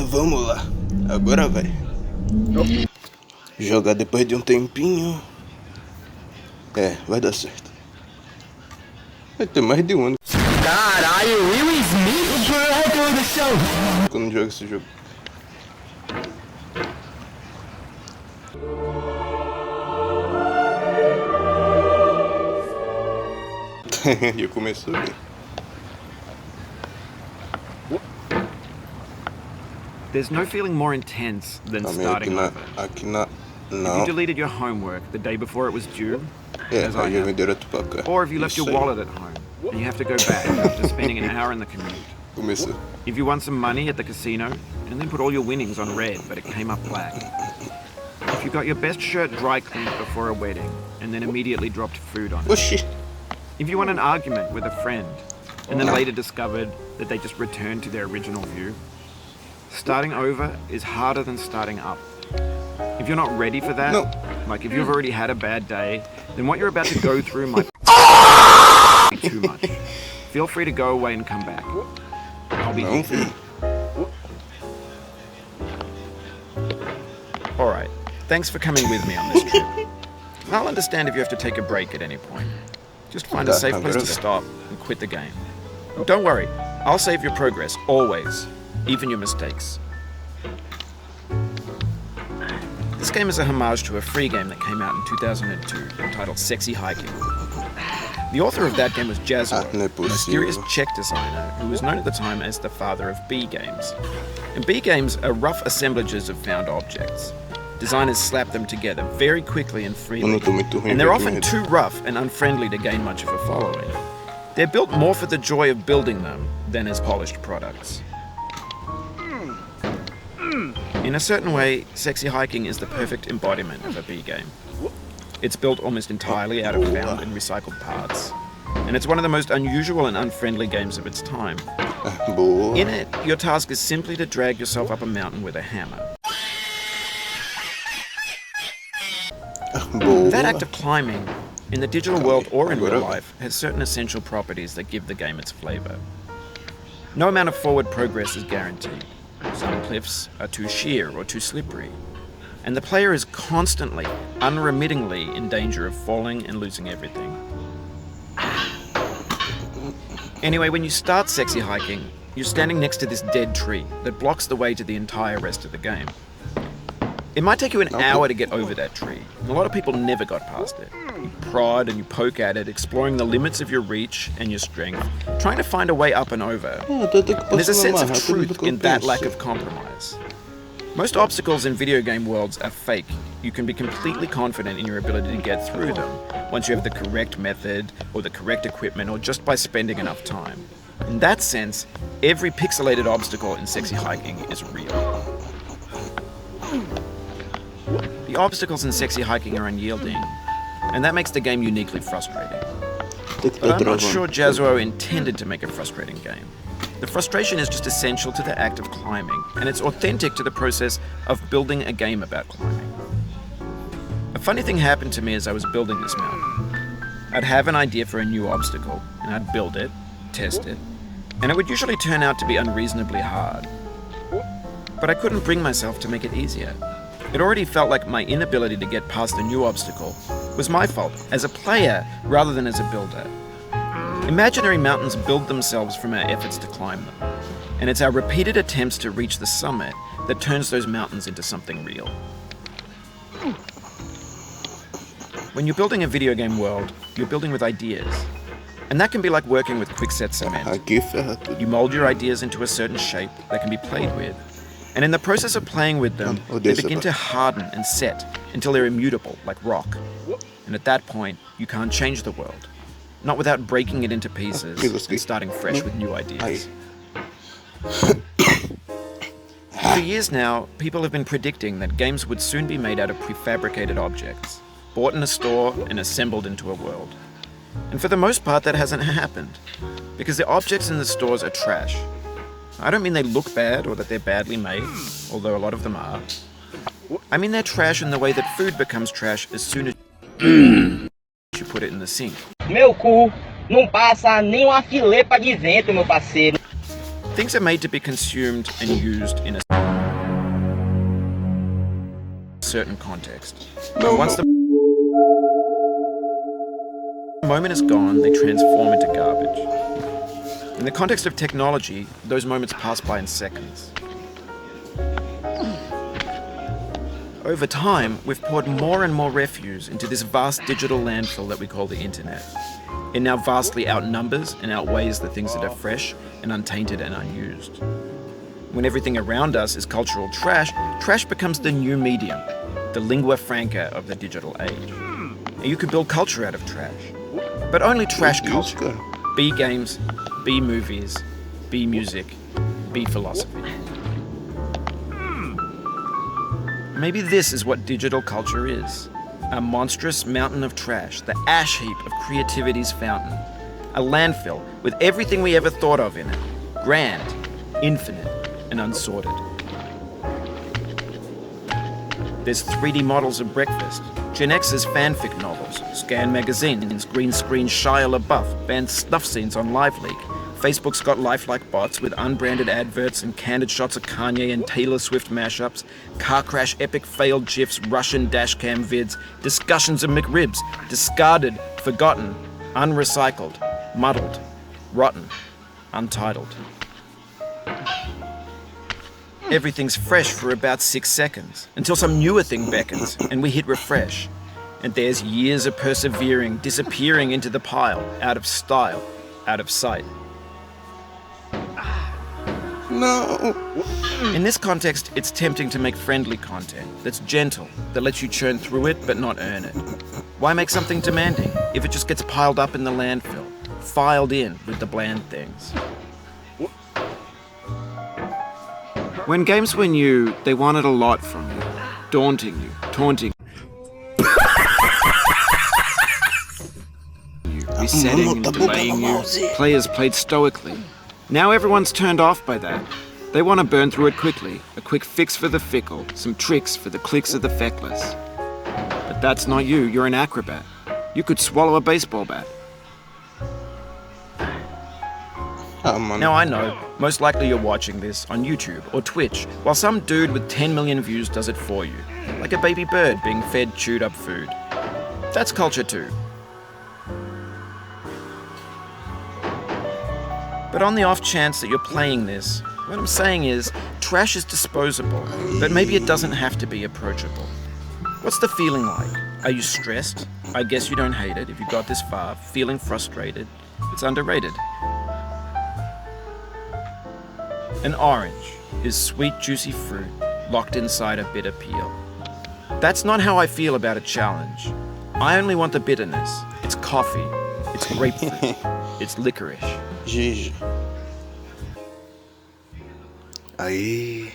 Vamos lá. Agora vai. Jogar depois de um tempinho. Vai dar certo. Vai ter mais de um. Caralho, Will Smith, o diretor do show. Quando não joga esse jogo. Já começou bem. There's no feeling more intense than starting over. Aqui na... If you Não. deleted your homework the day before it was due, as I Aí eu have, vim direto pra cá. or if you left Isso your aí. wallet at home and you have to go back after spending an hour in the commute. Começou. If you won some money at the casino and then put all your winnings on red but it came up black. If you got your best shirt dry cleaned before a wedding and then immediately dropped food on it. Oxi. If you won an argument with a friend and then later discovered that they just returned to their original view. Starting over is harder than starting up. If you're not ready for that, like if you've already had a bad day, then what you're about to go through might be too much. Feel free to go away and come back. I'll be Não, here. filho. Alright, thanks for coming with me on this trip. I'll understand if you have to take a break at any point. Just find a safe place to stop and quit the game. Don't worry, I'll save your progress, always. Even your mistakes. This game is a homage to a free game that came out in 2002 entitled Sexy Hiking. The author of that game was Jazuo, a mysterious Czech designer who was known at the time as the father of B games. And B games are rough assemblages of found objects. Designers slap them together very quickly and freely, and they're often too rough and unfriendly to gain much of a following. They're built more for the joy of building them than as polished products. In a certain way, Sexy Hiking is the perfect embodiment of a B game. It's built almost entirely out of found and recycled parts, and it's one of the most unusual and unfriendly games of its time. Boa. In it, your task is simply to drag yourself up a mountain with a hammer. Boa. That act of climbing, in the digital world or in real life, has certain essential properties that give the game its flavor. No amount of forward progress is guaranteed. Some cliffs are too sheer or too slippery, and the player is constantly, unremittingly in danger of falling and losing everything. Anyway, when you start Sexy Hiking, you're standing next to this dead tree that blocks the way to the entire rest of the game. It might take you an hour to get over that tree, and a lot of people never got past it. You prod and you poke at it, exploring the limits of your reach and your strength, trying to find a way up and over. And there's a sense of truth in that lack of compromise. Most obstacles in video game worlds are fake. You can be completely confident in your ability to get through them once you have the correct method or the correct equipment or just by spending enough time. In that sense, every pixelated obstacle in Sexy Hiking is real. The obstacles in Sexy Hiking are unyielding, and that makes the game uniquely frustrating. But I'm not sure Jazuo intended to make a frustrating game. The frustration is just essential to the act of climbing, and it's authentic to the process of building a game about climbing. A funny thing happened to me as I was building this mountain. I'd have an idea for a new obstacle, and I'd build it, test it, and it would usually turn out to be unreasonably hard. But I couldn't bring myself to make it easier. It already felt like my inability to get past a new obstacle was my fault, as a player rather than as a builder. Imaginary mountains build themselves from our efforts to climb them, and it's our repeated attempts to reach the summit that turns those mountains into something real. When you're building a video game world, you're building with ideas, and that can be like working with quickset cement. You mold your ideas into a certain shape that can be played with, and in the process of playing with them, they begin to harden and set until they're immutable, like rock. And at that point, you can't change the world. Not without breaking it into pieces and starting fresh with new ideas. For years now, people have been predicting that games would soon be made out of prefabricated objects, bought in a store and assembled into a world. And for the most part, that hasn't happened, because the objects in the stores are trash. I don't mean they look bad or that they're badly made, although a lot of them are. I mean they're trash in the way that food becomes trash as soon as you put it in the sink. Meu cu não passa nem uma filepa de vento, meu parceiro. Things are made to be consumed and used in a certain context. And once the moment is gone, they transform into garbage. In the context of technology, those moments pass by in seconds. Over time, we've poured more and more refuse into this vast digital landfill that we call the internet. It now vastly outnumbers and outweighs the things that are fresh and untainted and unused. When everything around us is cultural trash, trash becomes the new medium, the lingua franca of the digital age. And you can build culture out of trash, but only trash culture. Be games, be movies, be music, be philosophy. Maybe this is what digital culture is. A monstrous mountain of trash, the ash heap of creativity's fountain. A landfill with everything we ever thought of in it. Grand, infinite, and unsorted. There's 3D models of breakfast, Gen X's fanfic novels, Scan magazines, green screen Shia LaBeouf, banned snuff scenes on LiveLeak. Facebook's got lifelike bots with unbranded adverts and candid shots of Kanye and Taylor Swift mashups, car crash epic failed GIFs, Russian dashcam vids, discussions of McRibs, discarded, forgotten, unrecycled, muddled, rotten, untitled. Everything's fresh for about 6 seconds, until some newer thing beckons, and we hit refresh. And there's years of persevering, disappearing into the pile, out of style, out of sight. No. In this context, it's tempting to make friendly content that's gentle, that lets you churn through it but not earn it. Why make something demanding if it just gets piled up in the landfill, filed in with the bland things? When games were new, they wanted a lot from you, daunting you, taunting you, resetting and delaying you. Players played stoically. Now everyone's turned off by that. They want to burn through it quickly, a quick fix for the fickle, some tricks for the clicks of the feckless. But that's not you, you're an acrobat. You could swallow a baseball bat. Now I know, most likely you're watching this on YouTube or Twitch, while some dude with 10 million views does it for you, like a baby bird being fed chewed up food. That's culture too. But on the off chance that you're playing this, what I'm saying is, trash is disposable, but maybe it doesn't have to be approachable. What's the feeling like? Are you stressed? I guess you don't hate it if you got this far. Feeling frustrated? It's underrated. An orange is sweet, juicy fruit locked inside a bitter peel. That's not how I feel about a challenge. I only want the bitterness. It's coffee. It's grapefruit. It's licorice. Gigi. Aí.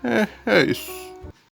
É isso.